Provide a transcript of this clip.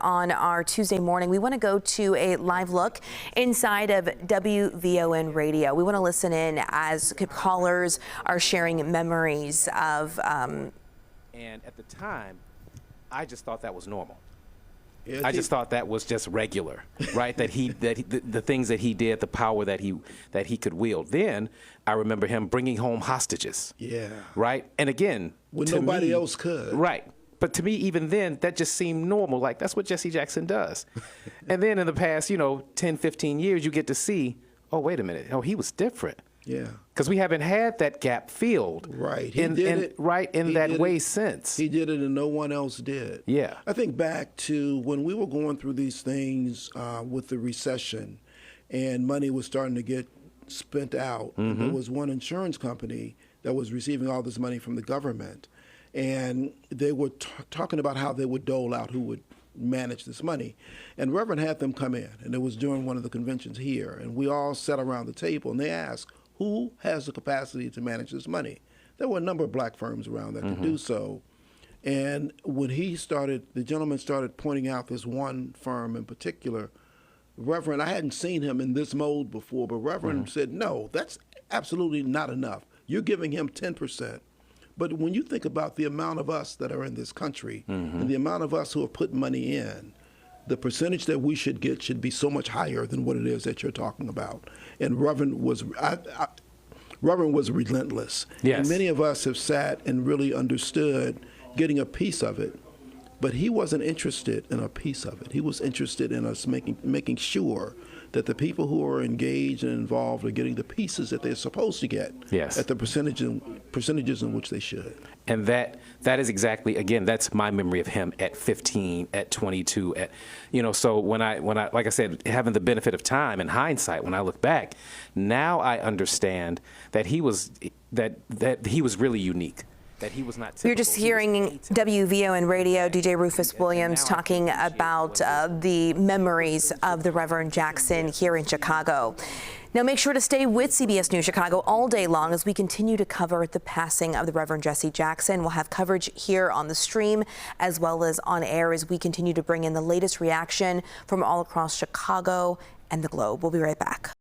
on our Tuesday morning. We want to go to a live look inside of WVON radio. We want to listen in as callers are sharing memories of. And at the time, I just thought that was normal. I just thought that was just regular, right? The things that he did, the power that he could wield. Then I remember him bringing home hostages. Yeah. Right. And again, when nobody else could. Right. But to me, even then, that just seemed normal. Like, that's what Jesse Jackson does. And then in the past, 10, 15 years, you get to see, oh, wait a minute. Oh, he was different. Yeah. Because we haven't had that gap filled. Right. In that way since. He did it and no one else did. Yeah. I think back to when we were going through these things with the recession and money was starting to get spent out. Mm-hmm. There was one insurance company that was receiving all this money from the government. And they were talking about how they would dole out who would manage this money. And Reverend had them come in, and it was during one of the conventions here. And we all sat around the table, and they asked, who has the capacity to manage this money? There were a number of black firms around that could do so. And when the gentleman started pointing out this one firm in particular, Reverend, I hadn't seen him in this mode before, but Reverend said, no, that's absolutely not enough. You're giving him 10%. But when you think about the amount of us that are in this country and the amount of us who have put money in, the percentage that we should get should be so much higher than what it is that you're talking about. And Reverend was relentless. Yes. And many of us have sat and really understood getting a piece of it, but he wasn't interested in a piece of it. He was interested in us making sure that the people who are engaged and involved are getting the pieces that they're supposed to get at the percentages in which they should. And that is exactly, again, that's my memory of him at 15, at 22, so when I like I said, having the benefit of time and hindsight, when I look back, now I understand that he was really unique. That he was not typical. You're just hearing WVON radio, DJ Rufus Williams talking about the memories of the Reverend Jackson here in Chicago. Now make sure to stay with CBS News Chicago all day long as we continue to cover the passing of the Reverend Jesse Jackson. We'll have coverage here on the stream as well as on air as we continue to bring in the latest reaction from all across Chicago and the globe. We'll be right back.